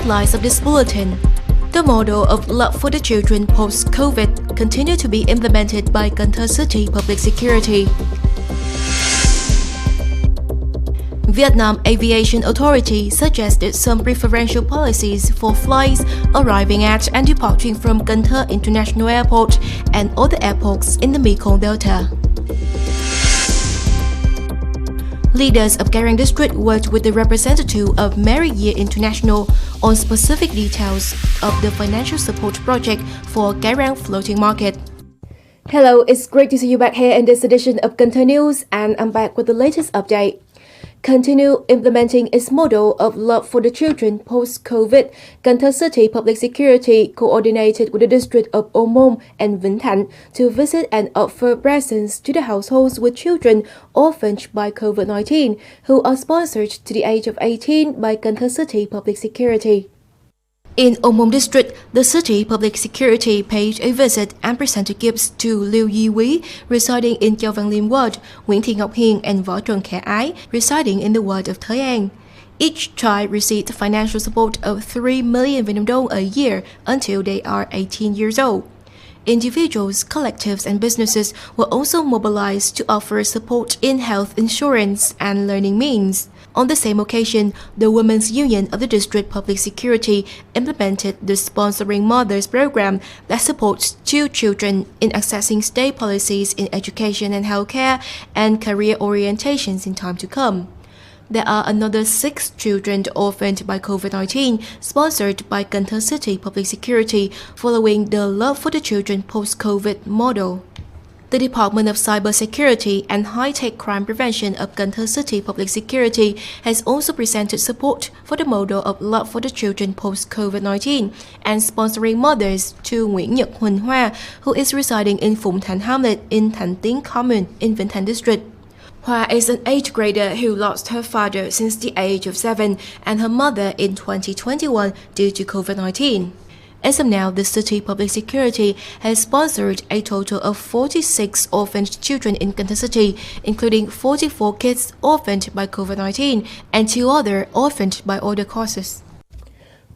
Headlines of this bulletin. The model of love for the children post-COVID continue to be implemented by Cần Thơ City Public Security. Vietnam Aviation Authority suggested some preferential policies for flights arriving at and departing from Cần Thơ International Airport and other airports in the Mekong Delta. Leaders of Cái Răng district worked with the representative of Married Year International on specific details of the financial support project for Cái Răng floating market. Hello, it's great to see you back here in this edition of Cần Thơ News, and I'm back with the latest update. Continue implementing its model of love for the children post-COVID, Cần Thơ City Public Security coordinated with the district of Ô Môn and Vĩnh Thạnh to visit and offer presents to the households with children orphaned by COVID-19 who are sponsored to the age of 18 by Cần Thơ City Public Security. In Ô Môn district, the city public security paid a visit and presented gifts to Liêu Di Quý, residing in Châu Văn Liêm ward, Nguyễn Thị Ngọc Hiền and Võ Trần Khả Ái, residing in the ward of Thới An. Each child received financial support of 3 million Vietnam dong a year until they are 18 years old. Individuals, collectives and businesses were also mobilized to offer support in health insurance and learning means. On the same occasion, the Women's Union of the District Public Security implemented the Sponsoring Mothers program that supports two children in accessing state policies in education and healthcare and career orientations in time to come. There are another 6 children orphaned by COVID-19, sponsored by Cần Thơ City Public Security, following the Love for the Children post-COVID model. The Department of Cybersecurity and High-Tech Crime Prevention of Cần Thơ City Public Security has also presented support for the model of love for the children post-COVID-19 and sponsoring mothers to Nguyễn Nhật Huỳnh Hoa, who is residing in Phụng Thạnh Hamlet in Thạnh Tiến Commune in Vĩnh Thạnh District. Hoa is an 8th grader who lost her father since the age of 7 and her mother in 2021 due to COVID-19. As of now, the City Public Security has sponsored a total of 46 orphaned children in Cần Thơ City, including 44 kids orphaned by COVID-19 and 2 others orphaned by other causes.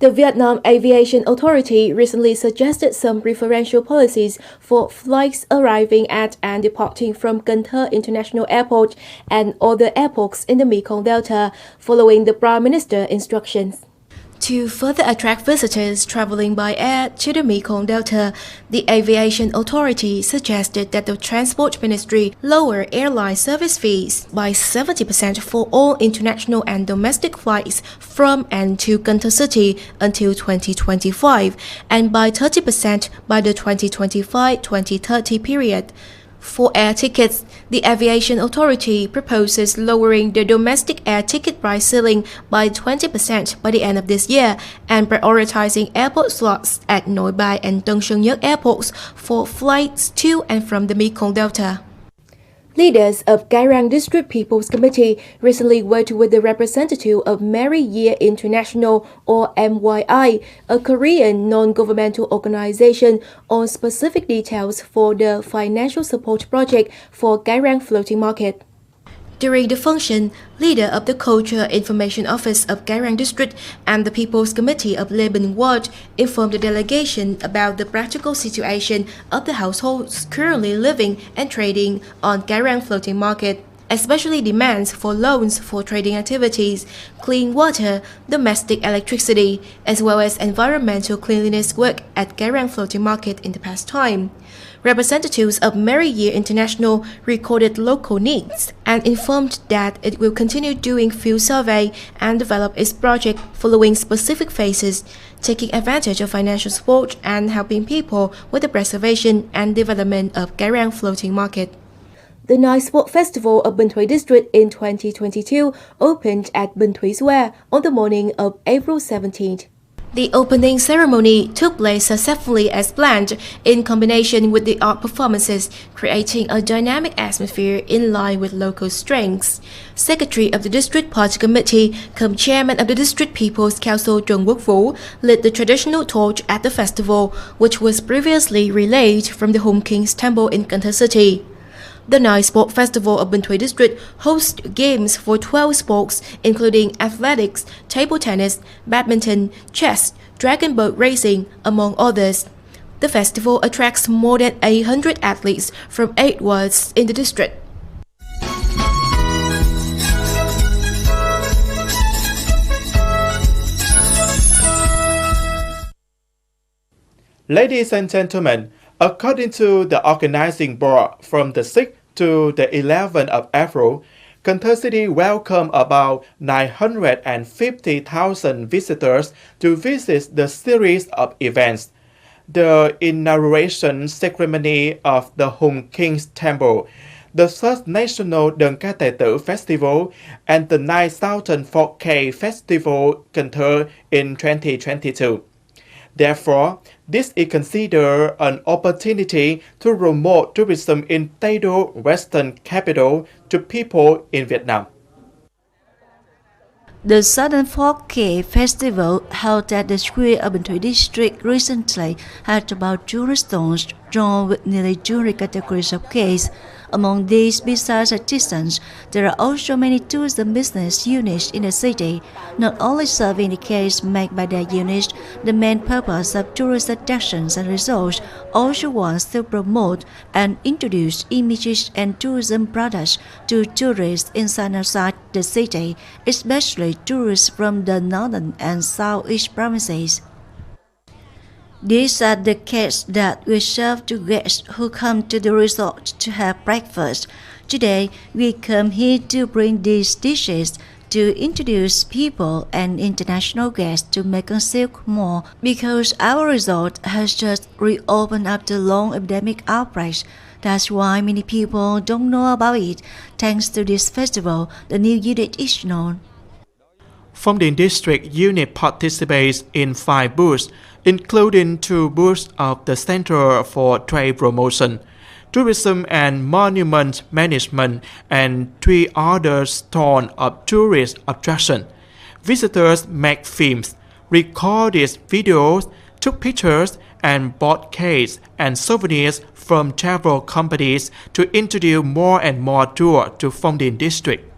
The Vietnam Aviation Authority recently suggested some preferential policies for flights arriving at and departing from Cần Thơ International Airport and other airports in the Mekong Delta, following the Prime Minister's instructions. To further attract visitors traveling by air to the Mekong Delta, the Aviation Authority suggested that the Transport Ministry lower airline service fees by 70% for all international and domestic flights from and to Cần Thơ City until 2025 and by 30% by the 2025-2030 period. For air tickets, the Aviation Authority proposes lowering the domestic air ticket price ceiling by 20% by the end of this year and prioritizing airport slots at Nội Bài and Tân Sơn Nhất airports for flights to and from the Mekong Delta. Leaders of Cái Răng District People's Committee recently worked with the representative of Married Year International, or MYI, a Korean non-governmental organization, on specific details for the financial support project for Cái Răng floating market. During the function, leader of the Culture Information Office of Cái Răng District and the People's Committee of Lê Bình Ward informed the delegation about the practical situation of the households currently living and trading on Cái Răng floating market, especially demands for loans for trading activities, clean water, domestic electricity, as well as environmental cleanliness work at Cái Răng floating market in the past time. Representatives of Married Year International recorded local needs and informed that it will continue doing field survey and develop its project following specific phases, taking advantage of financial support and helping people with the preservation and development of Cái Răng floating market. The Night Sport Festival of Binh Thuy District in 2022 opened at Binh Thuy Square on the morning of April 17th. The opening ceremony took place successfully as planned in combination with the art performances, creating a dynamic atmosphere in line with local strengths. Secretary of the District Party Committee, cum Chairman of the District People's Council Trần Quốc Vũ, lit the traditional torch at the festival, which was previously relayed from the Home King's Temple in Cần Thơ City. The Night Sport Festival of Binh Thuy District hosts games for 12 sports, including athletics, table tennis, badminton, chess, dragon boat racing, among others. The festival attracts more than 800 athletes from 8 wards in the district. Ladies and gentlemen, according to the organizing board, from the 6th to the 11th of April, Cần Thơ City welcomed about 950,000 visitors to visit the series of events. The inauguration ceremony of the Hùng King's Temple, the Third National Đơn Ca Tài Tử Festival, and the 9,004K Festival Cần Thơ in 2022. Therefore, this is considered an opportunity to promote tourism in Tây Western capital to people in Vietnam. The Southern Folk Festival held at the Square of Binh Thuy District recently had about tourist stalls drawn with nearly 200 categories of case. Among these, besides artisans, there are also many tourism business units in the city, not only serving the case made by their units. The main purpose of tourist attractions and resorts also wants to promote and introduce images and tourism products to tourists inside and outside the city, especially tourists from the northern and southeast provinces. These are the cakes that we serve to guests who come to the resort to have breakfast. Today, we come here to bring these dishes to introduce people and international guests to Mekong Silk more because our resort has just reopened after long epidemic outbreaks. That's why many people don't know about it. Thanks to this festival, the new unit is known. Phong Điền District unit participates in 5 booths, including 2 booths of the Center for Trade Promotion, Tourism and Monument Management, and 3 other stalls of tourist attraction. Visitors make films, recorded videos, took pictures, and bought cakes and souvenirs from travel companies to introduce more and more tours to Phong Điền District.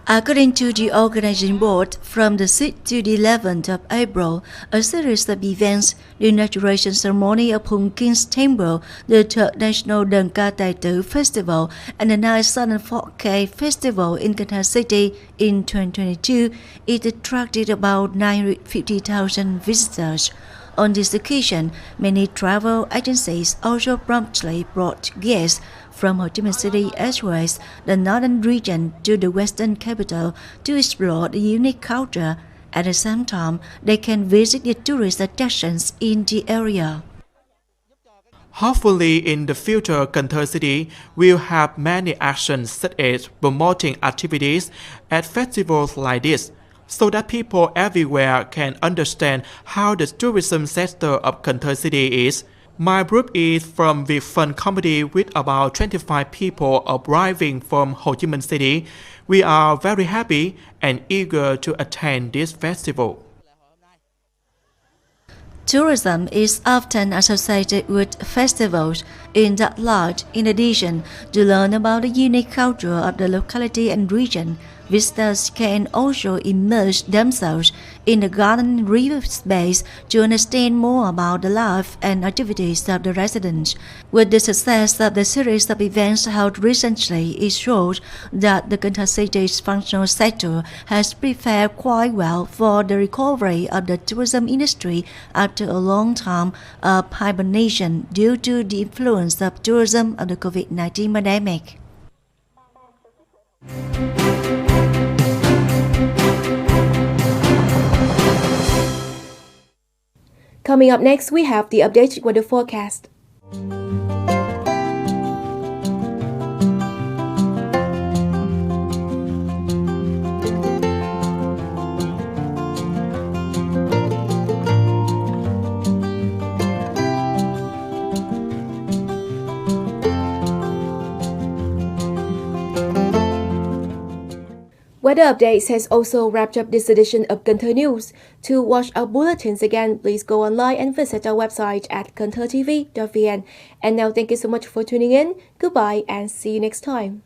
According to the organizing board, from the 6th to the 11th of April, a series of events, the inauguration ceremony of Hùng King's Temple, the Third National Đơn Ca Tài Tử Festival, and the 9,004K Festival in Cần Thơ City in 2022, it attracted about 950,000 visitors. On this occasion, many travel agencies also promptly brought guests from Ho Chi Minh City as well as the northern region to the western capital to explore the unique culture. At the same time, they can visit the tourist attractions in the area. Hopefully, in the future, Cần Thơ City will have many actions such as promoting activities at festivals like this, so that people everywhere can understand how the tourism sector of Cần Thơ City is. My group is from the fun company with about 25 people arriving from Ho Chi Minh City. We are very happy and eager to attend this festival. Tourism is often associated with festivals. In that light, in addition, to learn about the unique culture of the locality and region, visitors can also immerse themselves in the garden river space to understand more about the life and activities of the residents. With the success of the series of events held recently, it shows that the Cần Thơ City's functional sector has prepared quite well for the recovery of the tourism industry after a long time of hibernation due to the influence of tourism of the COVID-19 pandemic. Coming up next, we have the updated weather forecast. weather updates has also wrapped up this edition of Cần Thơ News. To watch our bulletins again, please go online and visit our website at kanthtv.vn. And now thank you so much for tuning in. Goodbye and see you next time.